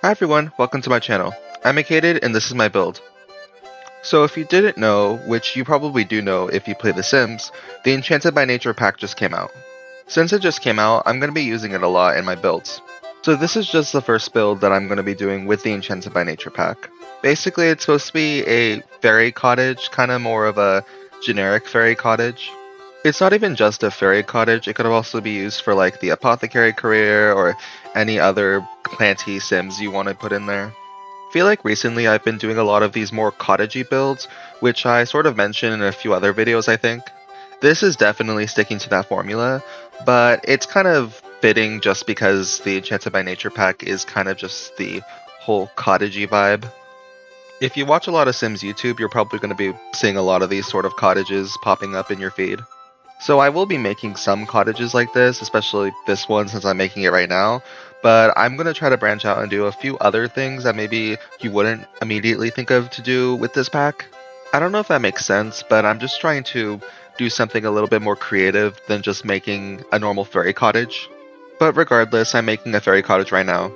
Hi everyone, welcome to my channel. I'm ACated and this is my build. So if you didn't know, which you probably do know if you play The Sims, the Enchanted by Nature pack just came out. Since it just came out, I'm going to be using it a lot in my builds. So this is just the first build that I'm going to be doing with the Enchanted by Nature pack. Basically it's supposed to be a fairy cottage, kind of more of a generic fairy cottage. It's not even just a fairy cottage, it could also be used for like the apothecary career or any other planty sims you want to put in there. I feel like recently I've been doing a lot of these more cottagey builds, which I sort of mentioned in a few other videos I think. This is definitely sticking to that formula, but it's kind of fitting just because the Enchanted by Nature pack is kind of just the whole cottagey vibe. If you watch a lot of Sims YouTube, you're probably going to be seeing a lot of these sort of cottages popping up in your feed. So I will be making some cottages like this, especially this one since I'm making it right now, but I'm going to try to branch out and do a few other things that maybe you wouldn't immediately think of to do with this pack. I don't know if that makes sense, but I'm just trying to do something a little bit more creative than just making a normal fairy cottage. But regardless, I'm making a fairy cottage right now.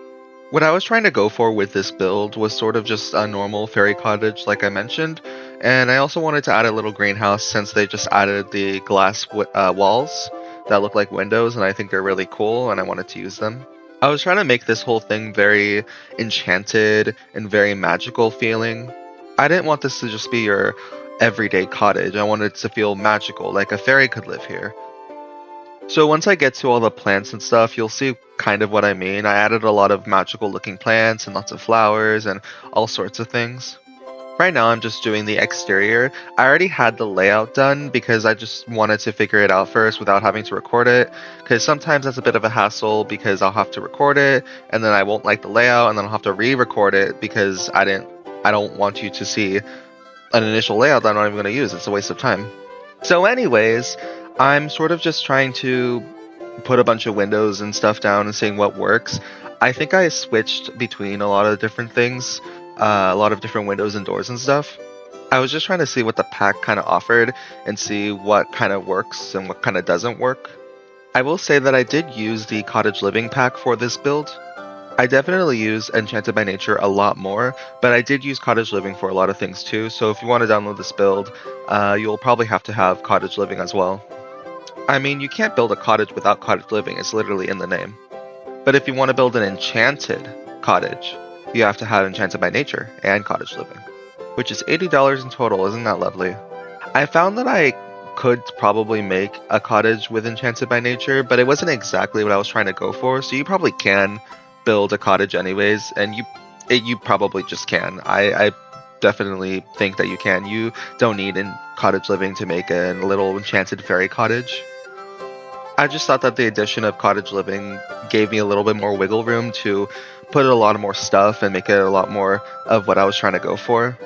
What I was trying to go for with this build was sort of just a normal fairy cottage like I mentioned, and I also wanted to add a little greenhouse since they just added the glass walls that look like windows and I think they're really cool and I wanted to use them. I was trying to make this whole thing very enchanted and very magical feeling. I didn't want this to just be your everyday cottage, I wanted it to feel magical, like a fairy could live here. So once I get to all the plants and stuff, you'll see kind of what I mean. I added a lot of magical looking plants and lots of flowers and all sorts of things. Right now I'm just doing the exterior. I already had the layout done because I just wanted to figure it out first without having to record it, because sometimes that's a bit of a hassle because I'll have to record it and then I won't like the layout and then I'll have to re-record it because I don't want you to see an initial layout that I'm not even going to use. It's a waste of time. So anyways, I'm sort of just trying to put a bunch of windows and stuff down and seeing what works. I think I switched between a lot of different things, a lot of different windows and doors and stuff. I was just trying to see what the pack kind of offered and see what kind of works and what kind of doesn't work. I will say that I did use the cottage living pack for this build. I definitely use Enchanted by Nature a lot more, but I did use Cottage Living for a lot of things too, so if you want to download this build, you'll probably have to have Cottage Living as well. I mean, you can't build a cottage without Cottage Living, it's literally in the name. But if you want to build an enchanted cottage, you have to have Enchanted by Nature and Cottage Living, which is $80 in total, isn't that lovely? I found that I could probably make a cottage with Enchanted by Nature, but it wasn't exactly what I was trying to go for, so you probably can build a cottage anyways, and you probably just can. I definitely think that you can. You don't need in cottage living to make a little enchanted fairy cottage. I just thought that the addition of cottage living gave me a little bit more wiggle room to put a lot of more stuff and make it a lot more of what I was trying to go for.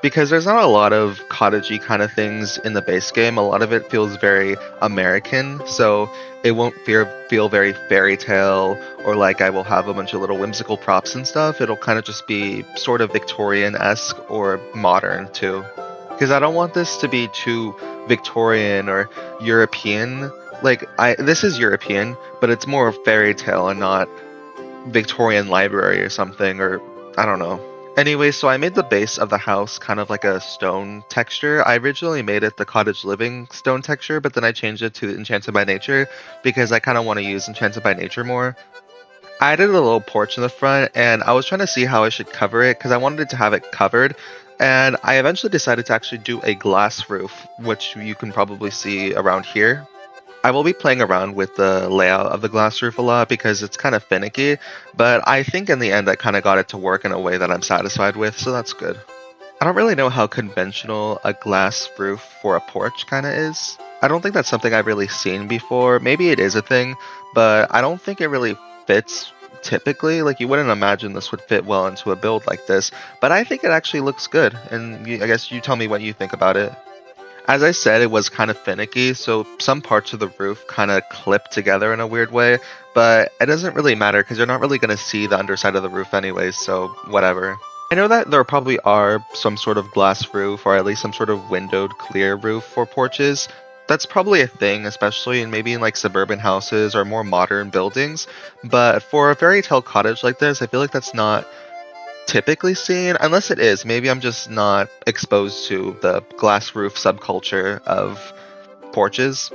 Because there's not a lot of cottagey kind of things in the base game, a lot of it feels very American, so it won't feel very fairy tale or like I will have a bunch of little whimsical props and stuff. It'll kind of just be sort of Victorian-esque or modern too. Because I don't want this to be too Victorian or European. Like, this is European, but it's more fairy tale and not Victorian library or something, or I don't know. Anyway, so I made the base of the house kind of like a stone texture. I originally made it the cottage living stone texture, but then I changed it to Enchanted by Nature because I kind of want to use Enchanted by Nature more. I added a little porch in the front and I was trying to see how I should cover it because I wanted to have it covered. And I eventually decided to actually do a glass roof, which you can probably see around here. I will be playing around with the layout of the glass roof a lot because it's kind of finicky, but I think in the end I kind of got it to work in a way that I'm satisfied with, so that's good. I don't really know how conventional a glass roof for a porch kind of is. I don't think that's something I've really seen before. Maybe it is a thing, but I don't think it really fits typically. Like, you wouldn't imagine this would fit well into a build like this, but I think it actually looks good, and I guess you tell me what you think about it. As I said, it was kind of finicky, so some parts of the roof kind of clip together in a weird way, but it doesn't really matter because you're not really going to see the underside of the roof anyways, so whatever. I know that there probably are some sort of glass roof or at least some sort of windowed clear roof for porches. That's probably a thing, especially in maybe in like suburban houses or more modern buildings. But for a fairy tale cottage like this, I feel like that's not typically seen, unless it is. Maybe I'm just not exposed to the glass roof subculture of porches.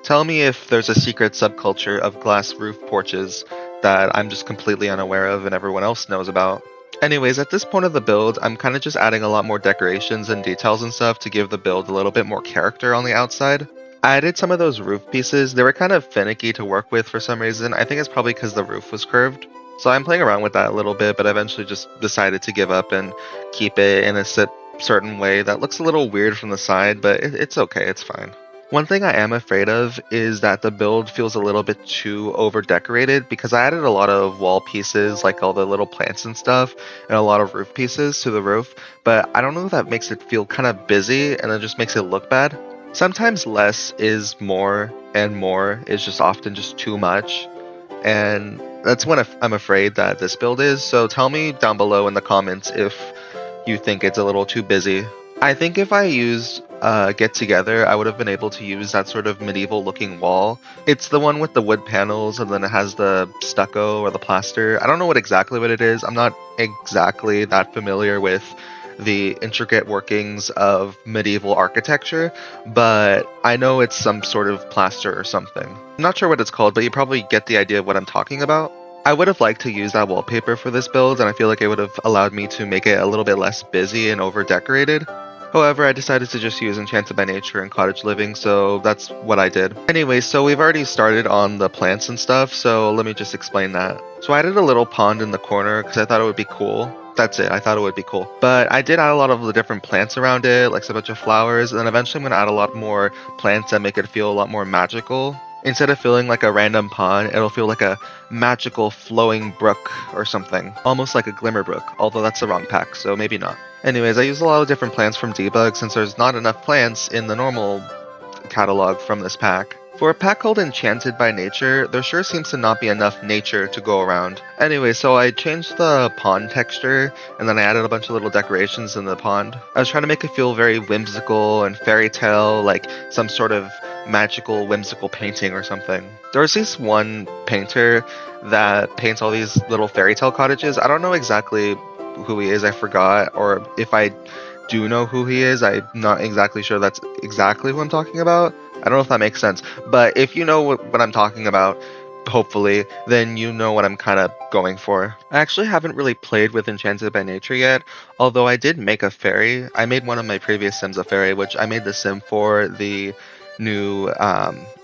Tell me if there's a secret subculture of glass roof porches that I'm just completely unaware of and everyone else knows about. Anyways, at this point of the build, I'm kind of just adding a lot more decorations and details and stuff to give the build a little bit more character on the outside. I added some of those roof pieces. They were kind of finicky to work with for some reason. I think it's probably because the roof was curved. So I'm playing around with that a little bit, but I eventually just decided to give up and keep it in a certain way that looks a little weird from the side, but it's okay, it's fine. One thing I am afraid of is that the build feels a little bit too over decorated because I added a lot of wall pieces, like all the little plants and stuff, and a lot of roof pieces to the roof, but I don't know if that makes it feel kind of busy and it just makes it look bad. Sometimes less is more, and more is just often just too much, and that's when I'm afraid that this build is. So tell me down below in the comments if you think it's a little too busy. I think if I used Get Together, I would have been able to use that sort of medieval looking wall. It's the one with the wood panels and then it has the stucco or the plaster. I don't know exactly what it is. I'm not exactly that familiar with the intricate workings of medieval architecture, but I know it's some sort of plaster or something. I'm not sure what it's called, but you probably get the idea of what I'm talking about. I would have liked to use that wallpaper for this build, and I feel like it would have allowed me to make it a little bit less busy and over decorated. However, I decided to just use Enchanted by Nature and Cottage Living, so that's what I did. Anyway, so we've already started on the plants and stuff, so let me just explain that. So I added a little pond in the corner because I thought it would be cool. That's it, I thought it would be cool. But I did add a lot of the different plants around it, like a bunch of flowers, and then eventually I'm going to add a lot more plants that make it feel a lot more magical. Instead of feeling like a random pond, it'll feel like a magical flowing brook or something. Almost like a glimmer brook, although that's the wrong pack, so maybe not. Anyways, I used a lot of different plants from Debug since there's not enough plants in the normal catalog from this pack. For a pack called Enchanted by Nature, there sure seems to not be enough nature to go around. Anyway, so I changed the pond texture, and then I added a bunch of little decorations in the pond. I was trying to make it feel very whimsical and fairy tale, like some sort of magical, whimsical painting or something. There's this one painter that paints all these little fairy tale cottages. I don't know exactly who he is, I forgot, or if I do know who he is, I'm not exactly sure that's exactly who I'm talking about. I don't know if that makes sense, but if you know what I'm talking about, hopefully, then you know what I'm kind of going for. I actually haven't really played with Enchanted by Nature yet, although I did make a fairy. I made one of my previous sims a fairy, which I made the sim for the new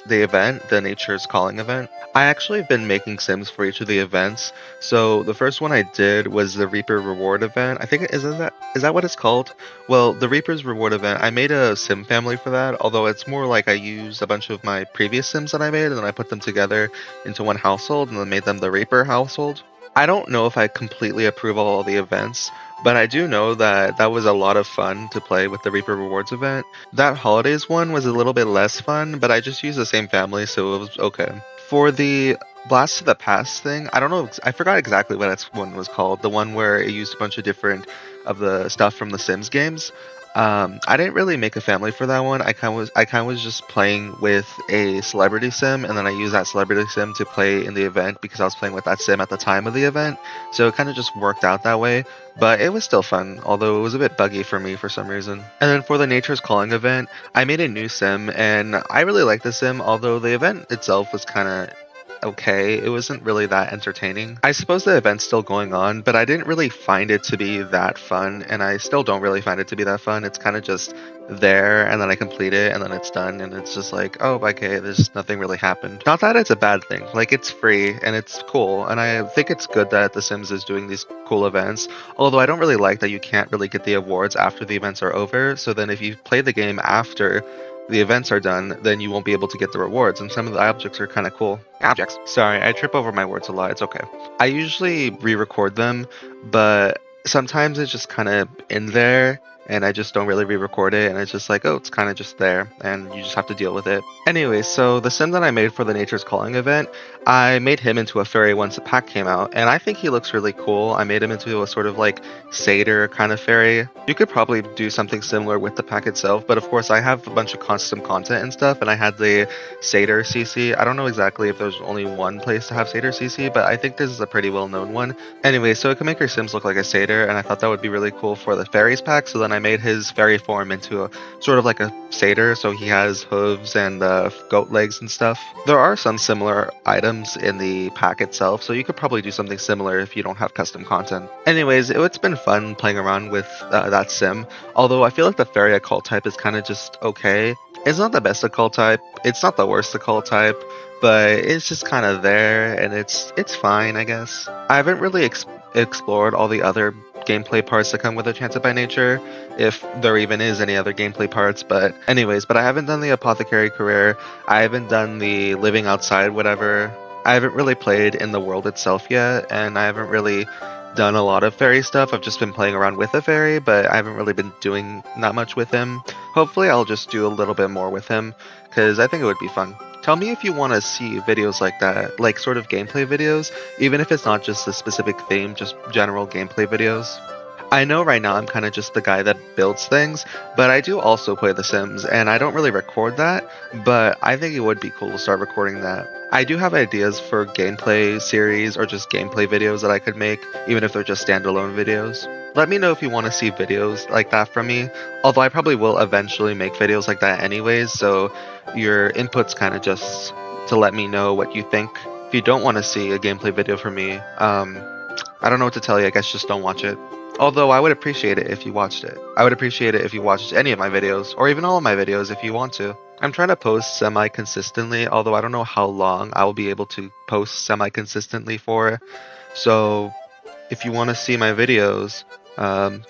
the event, the Nature's Calling event. I actually have been making sims for each of the events. So the first one I did was the Reaper Reward event. I think is that what it's called? Well, the Reaper's Reward event, I made a sim family for that, although it's more like I used a bunch of my previous sims that I made and then I put them together into one household and then made them the Reaper household. I don't know if I completely approve of all the events, but I do know that that was a lot of fun to play with the Reaper Rewards event. That holidays one was a little bit less fun, but I just used the same family, so it was okay. For the Blast to the Past thing, I don't know, I forgot exactly what that one was called. The one where it used a bunch of different of the stuff from the Sims games. I didn't really make a family for that one. I kind of was just playing with a celebrity sim, and then I used that celebrity sim to play in the event because I was playing with that sim at the time of the event. So it kind of just worked out that way. But it was still fun, although it was a bit buggy for me for some reason. And then for the Nature's Calling event, I made a new sim, and I really liked the sim, although the event itself was kind of okay. It wasn't really that entertaining. I suppose the event's still going on, but I didn't really find it to be that fun, and I still don't really find it to be that fun. It's kind of just there, and then I complete it, and then it's done, and it's just like, oh, okay, there's nothing really happened. Not that it's a bad thing. Like, it's free, and it's cool, and I think it's good that The Sims is doing these cool events, although I don't really like that you can't really get the awards after the events are over, so then if you play the game after the events are done, then you won't be able to get the rewards, and some of the objects are kind of cool. Objects. Sorry, I trip over my words a lot, it's okay. I usually re-record them, but sometimes it's just kind of in there, and I just don't really re-record it, and it's just like, oh, it's kind of just there, and you just have to deal with it. Anyway, so the sim that I made for the Nature's Calling event, I made him into a fairy once the pack came out, and I think he looks really cool. I made him into a sort of like satyr kind of fairy. You could probably do something similar with the pack itself, but of course I have a bunch of custom content and stuff, and I had the satyr CC. I don't know exactly if there's only one place to have satyr CC, but I think this is a pretty well-known one. Anyway, so it can make your Sims look like a satyr, and I thought that would be really cool for the fairies pack, so then I made his fairy form into a sort of like a satyr, so he has hooves and goat legs and stuff. There are some similar items in the pack itself, so you could probably do something similar if you don't have custom content. Anyways, it's been fun playing around with that sim, although I feel like the fairy occult type is kind of just okay. It's not the best occult type, it's not the worst occult type, but it's just kind of there, and it's fine, I guess. I haven't really explored all the other gameplay parts that come with Enchanted by Nature, if there even is any other gameplay parts, but I haven't done the Apothecary career, I haven't done the living outside whatever, I haven't really played in the world itself yet, and I haven't really done a lot of fairy stuff. I've just been playing around with a fairy, but I haven't really been doing that much with him. Hopefully I'll just do a little bit more with him, because I think it would be fun. Tell me if you want to see videos like that, like sort of gameplay videos, even if it's not just a specific theme, just general gameplay videos. I know right now I'm kind of just the guy that builds things, but I do also play The Sims, and I don't really record that, but I think it would be cool to start recording that. I do have ideas for gameplay series or just gameplay videos that I could make, even if they're just standalone videos. Let me know if you want to see videos like that from me, although I probably will eventually make videos like that anyways, so your input's kind of just to let me know what you think. If you don't want to see a gameplay video from me, I don't know what to tell you, I guess just don't watch it. Although I would appreciate it if you watched it. I would appreciate it if you watched any of my videos, or even all of my videos if you want to. I'm trying to post semi-consistently, although I don't know how long I will be able to post semi-consistently for. So, if you want to see my videos,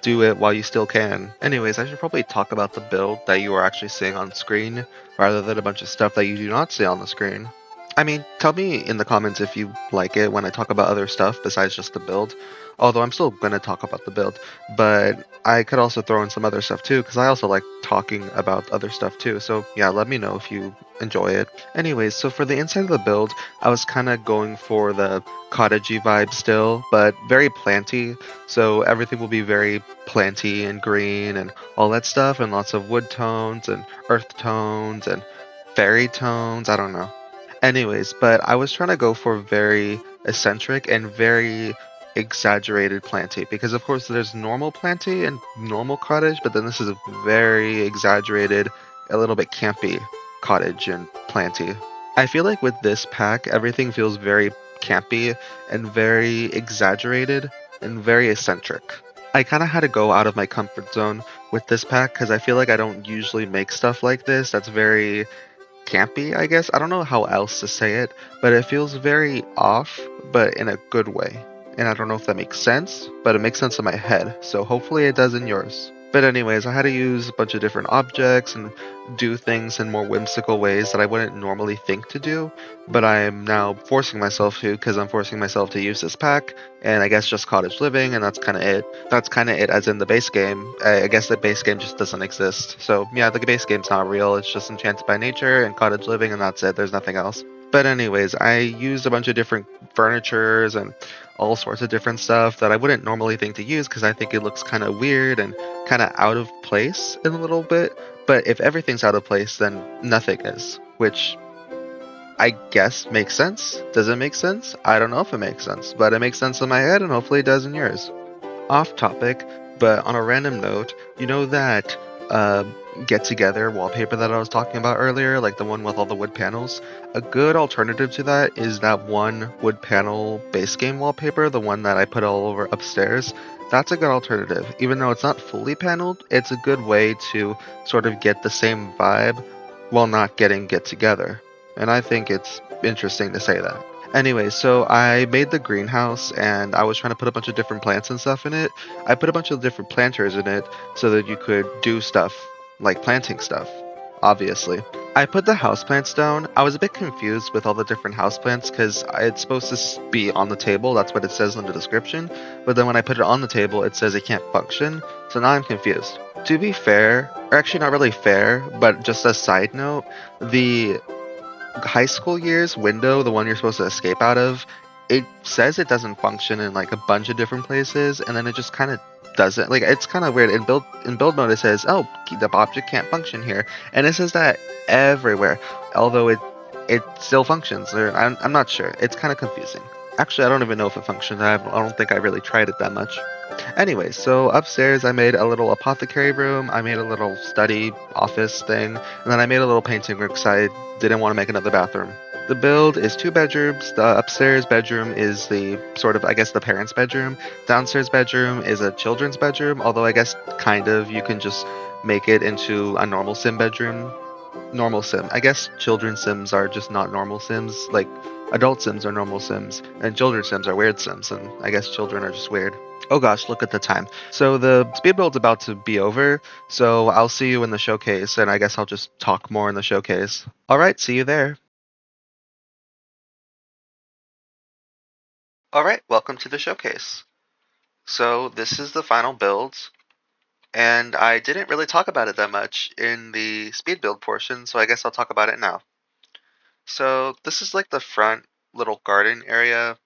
do it while you still can. Anyways, I should probably talk about the build that you are actually seeing on screen, rather than a bunch of stuff that you do not see on the screen. I mean, tell me in the comments if you like it when I talk about other stuff besides just the build. Although I'm still going to talk about the build, but I could also throw in some other stuff too, because I also like talking about other stuff too. So yeah, let me know if you enjoy it. Anyways, so for the inside of the build, I was kind of going for the cottagey vibe still, but very planty. So everything will be very planty and green and all that stuff, and lots of wood tones and earth tones and fairy tones. I don't know. Anyways, but I was trying to go for very eccentric and very exaggerated planty, because of course there's normal planty and normal cottage, but then this is a very exaggerated, a little bit campy cottage and planty. I feel like with this pack everything feels very campy and very exaggerated and very eccentric. I kind of had to go out of my comfort zone with this pack because I feel like I don't usually make stuff like this that's very campy, I guess. I don't know how else to say it, but it feels very off, but in a good way. And I don't know if that makes sense, but it makes sense in my head, so hopefully it does in yours. But anyways, I had to use a bunch of different objects and do things in more whimsical ways that I wouldn't normally think to do, but I am now forcing myself to, because I'm forcing myself to use this pack, and I guess just cottage living, and that's kind of it. That's kind of it as in the base game. I guess the base game just doesn't exist. So yeah, the base game's not real, it's just Enchanted by Nature and cottage living, and that's it, there's nothing else. But anyways, I used a bunch of different furnitures and all sorts of different stuff that I wouldn't normally think to use because I think it looks kind of weird and kind of out of place in a little bit. But if everything's out of place, then nothing is, which I guess makes sense. Does it make sense? I don't know if it makes sense, but it makes sense in my head and hopefully it does in yours. Off topic, but on a random note, you know that get together wallpaper that I was talking about earlier, like the one with all the wood panels? A good alternative to that is that one wood panel base game wallpaper, the one that I put all over upstairs. That's a good alternative. Even though it's not fully paneled, it's a good way to sort of get the same vibe while not getting get together. And I think it's interesting to say that. Anyway, so I made the greenhouse and I was trying to put a bunch of different plants and stuff in it. I put a bunch of different planters in it so that you could do stuff like planting stuff, obviously. I put the houseplants down. I was a bit confused with all the different houseplants because it's supposed to be on the table. That's what it says in the description. But then when I put it on the table, it says it can't function. So now I'm confused. To be fair, or actually not really fair, but just a side note, the high school years window, the one you're supposed to escape out of, it says it doesn't function in like a bunch of different places, and then it just kind of doesn't. Like it's kind of weird. In build mode, it says, "Oh, the object can't function here," and it says that everywhere. Although it still functions, or I'm not sure. It's kind of confusing. Actually, I don't even know if it functions. I don't think I really tried it that much. Anyway, so upstairs I made a little apothecary room, I made a little study office thing, and then I made a little painting room because I didn't want to make another bathroom. The build is 2 bedrooms. The upstairs bedroom is the sort of, I guess, the parents' bedroom. Downstairs bedroom is a children's bedroom, although I guess kind of you can just make it into a normal sim bedroom. Normal sim. I guess children's sims are just not normal sims. Like adult sims are normal sims, and children's sims are weird sims, and I guess children are just weird. Oh gosh, look at the time. So the speed build's about to be over, so I'll see you in the showcase, and I guess I'll just talk more in the showcase. Alright, see you there. Alright, welcome to the showcase. So this is the final build, and I didn't really talk about it that much in the speed build portion, so I guess I'll talk about it now. So this is like the front little garden area.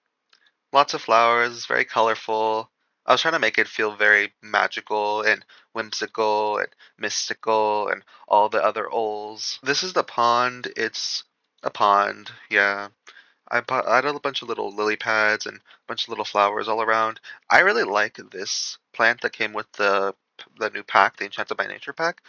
Lots of flowers, very colorful. I was trying to make it feel very magical and whimsical and mystical and all the other ols. This is the pond. It's a pond, yeah. I had a bunch of little lily pads and a bunch of little flowers all around. I really like this plant that came with the new pack, the Enchanted by Nature pack.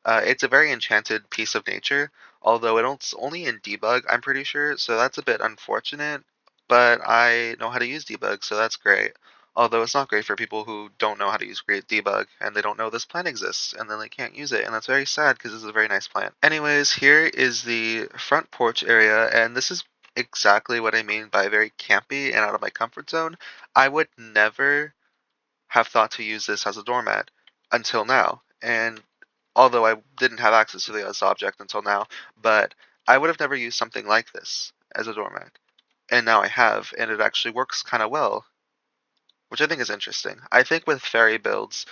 It's a very enchanted piece of nature, although it's only in debug, I'm pretty sure, so that's a bit unfortunate. But I know how to use debug, so that's great. Although it's not great for people who don't know how to use great debug and they don't know this plant exists and then they can't use it, and that's very sad because this is a very nice plant. Anyways, here is the front porch area, and this is exactly what I mean by very campy and out of my comfort zone. I would never have thought to use this as a doormat until now. And although I didn't have access to the as object until now, but I would have never used something like this as a doormat. And now I have, and it actually works kind of well, which I think is interesting. I think with fairy builds,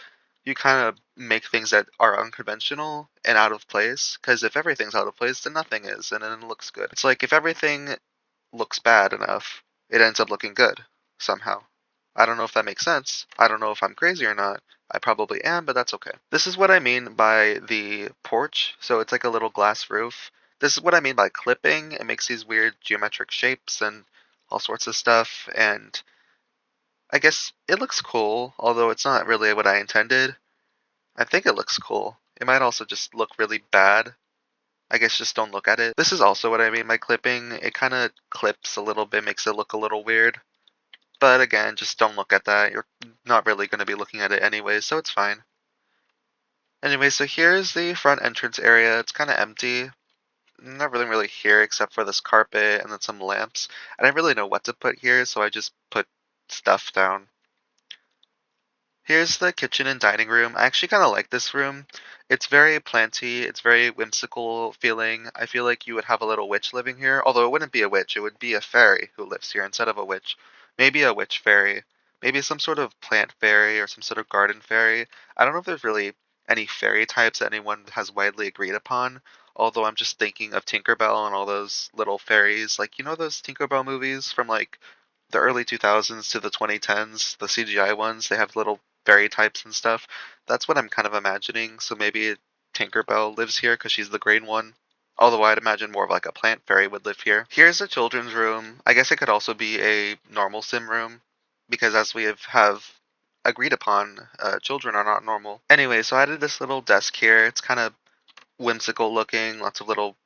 you kind of make things that are unconventional and out of place, because if everything's out of place, then nothing is, and then it looks good. It's like if everything looks bad enough, it ends up looking good somehow. I don't know if that makes sense. I don't know if I'm crazy or not. I probably am, but that's okay. This is what I mean by the porch. So it's like a little glass roof. This is what I mean by clipping. It makes these weird geometric shapes and all sorts of stuff. And I guess it looks cool, although it's not really what I intended. I think it looks cool. It might also just look really bad. I guess just don't look at it. This is also what I mean by clipping. It kind of clips a little bit, makes it look a little weird. But again, just don't look at that. You're not really going to be looking at it anyway, so it's fine. Anyway, so here's the front entrance area. It's kind of empty. Not really here except for this carpet and then some lamps. I didn't really know what to put here, so I just put stuff down. Here's the kitchen and dining room. I actually kind of like this room. It's very planty, it's very whimsical feeling. I feel like you would have a little witch living here, although it wouldn't be a witch, it would be a fairy who lives here instead of a witch. Maybe a witch fairy. Maybe some sort of plant fairy or some sort of garden fairy. I don't know if there's really any fairy types that anyone has widely agreed upon, although I'm just thinking of Tinkerbell and all those little fairies. Like, you know those Tinkerbell movies from like the early 2000s to the 2010s, the CGI ones, they have little fairy types and stuff. That's what I'm kind of imagining. So maybe Tinkerbell lives here because she's the green one. Although I'd imagine more of like a plant fairy would live here. Here's a children's room. I guess it could also be a normal sim room because as we have agreed upon, children are not normal. Anyway, so I added this little desk here. It's kind of whimsical looking, lots of little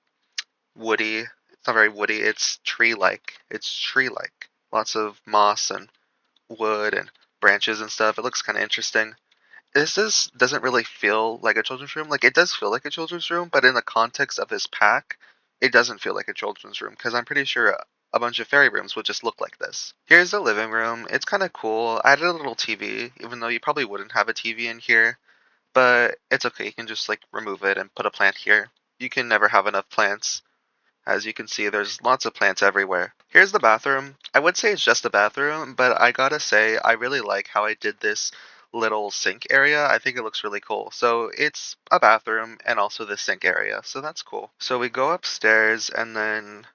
woody. It's not very woody. It's tree-like. It's tree-like. Lots of moss and wood and branches and stuff. It looks kind of interesting. This doesn't really feel like a children's room. Like it does feel like a children's room, but in the context of this pack, it doesn't feel like a children's room because I'm pretty sure a bunch of fairy rooms would just look like this. Here's the living room. It's kind of cool. I added a little TV, even though you probably wouldn't have a TV in here, but it's okay. You can just like remove it and put a plant here. You can never have enough plants. As you can see, there's lots of plants everywhere. Here's the bathroom. I would say it's just a bathroom, but I gotta say, I really like how I did this little sink area. I think it looks really cool. So it's a bathroom and also the sink area. So that's cool. So we go upstairs and then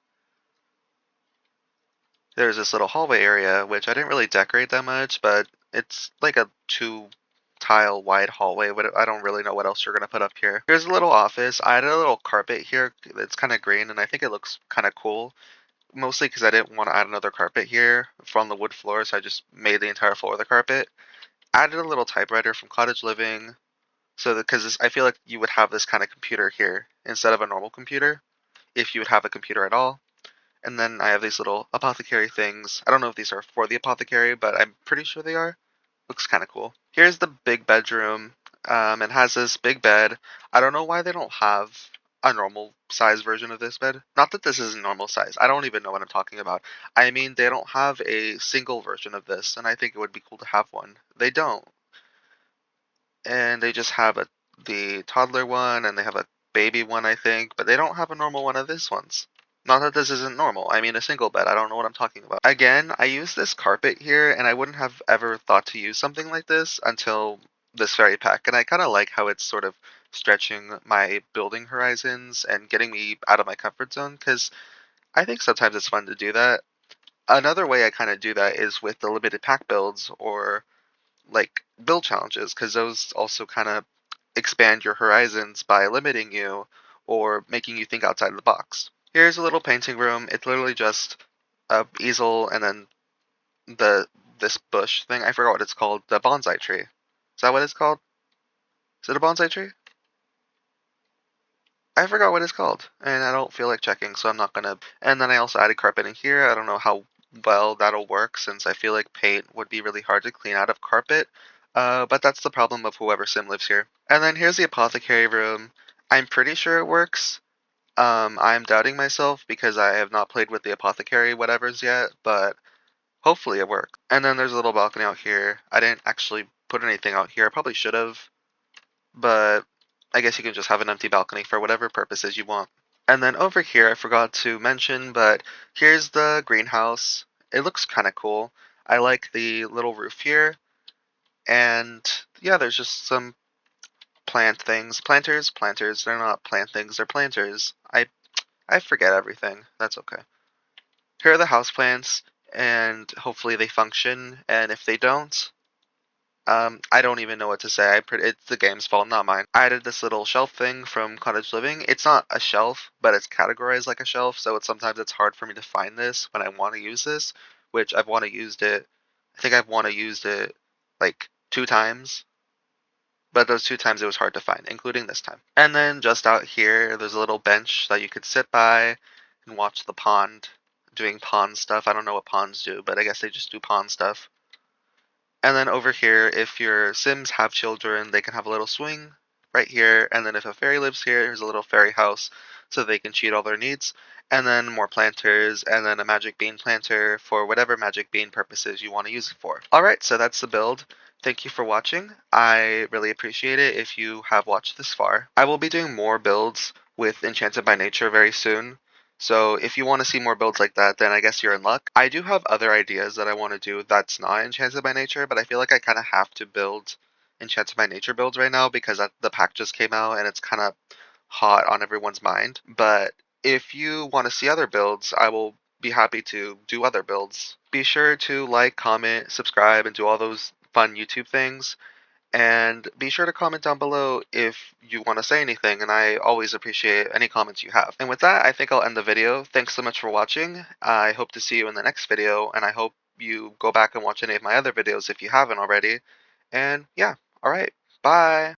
there's this little hallway area, which I didn't really decorate that much, but it's like a 2 tile wide hallway. I don't really know what else you're gonna put up here. Here's a little office. I added a little carpet here. It's kind of green, and I think it looks kind of cool. Mostly because I didn't want to add another carpet here from the wood floor, so I just made the entire floor the carpet. Added a little typewriter from cottage living, so because I feel like you would have this kind of computer here instead of a normal computer, if you would have a computer at all. And then I have these little apothecary things. I don't know if these are for the apothecary, but I'm pretty sure they are. Looks kind of cool. Here's the big bedroom. It has this big bed. I don't know why they don't have a normal size version of this bed. Not that this isn't normal size. I don't even know what I'm talking about. I mean, they don't have a single version of this, and I think it would be cool to have one. They don't. And they just have the toddler one, and they have a baby one, I think, but they don't have a normal one of these ones. Not that this isn't normal. I mean, a single bed. I don't know what I'm talking about. Again, I use this carpet here, and I wouldn't have ever thought to use something like this until this fairy pack. And I kind of like how it's sort of stretching my building horizons and getting me out of my comfort zone, because I think sometimes it's fun to do that. Another way I kind of do that is with the limited pack builds or like build challenges, because those also kind of expand your horizons by limiting you or making you think outside of the box. Here's a little painting room. It's literally just a easel and then the this bush thing. I forgot what it's called. The bonsai tree. Is that what it's called? Is it a bonsai tree? I forgot what it's called, and I don't feel like checking, so I'm not gonna. And then I also added carpet in here. I don't know how well that'll work since I feel like paint would be really hard to clean out of carpet. But that's the problem of whoever sim lives here. And then here's the apothecary room. I'm pretty sure it works. I'm doubting myself because I have not played with the apothecary whatevers yet, but hopefully it works. And then there's a little balcony out here. I didn't actually put anything out here. I probably should have, but I guess you can just have an empty balcony for whatever purposes you want. And then over here, I forgot to mention, but here's the greenhouse. It looks kind of cool. I like the little roof here, and yeah, there's just some plant things. Planters. They're not plant things. They're planters. I forget everything. That's okay. Here are the houseplants, and hopefully they function. And if they don't, I don't even know what to say. It's the game's fault, not mine. I added this little shelf thing from Cottage Living. It's not a shelf, but it's categorized like a shelf, so sometimes it's hard for me to find this when I want to use this, which I've want to used it. I think I've want to used it like 2 times, but those 2 times it was hard to find, including this time. And then just out here, there's a little bench that you could sit by and watch the pond doing pond stuff. I don't know what ponds do, but I guess they just do pond stuff. And then over here, if your Sims have children, they can have a little swing right here. And then if a fairy lives here, here's a little fairy house so they can cheat all their needs. And then more planters, and then a magic bean planter for whatever magic bean purposes you want to use it for. Alright, so that's the build. Thank you for watching. I really appreciate it if you have watched this far. I will be doing more builds with Enchanted by Nature very soon. So if you want to see more builds like that, then I guess you're in luck. I do have other ideas that I want to do that's not Enchanted by Nature, but I feel like I kind of have to build Enchanted by Nature builds right now because the pack just came out and it's kind of hot on everyone's mind. But if you want to see other builds, I will be happy to do other builds. Be sure to like, comment, subscribe, and do all those fun YouTube things. And be sure to comment down below if you want to say anything, and I always appreciate any comments you have. And with that, I think I'll end the video. Thanks so much for watching. I hope to see you in the next video, and I hope you go back and watch any of my other videos if you haven't already. And yeah, alright, bye!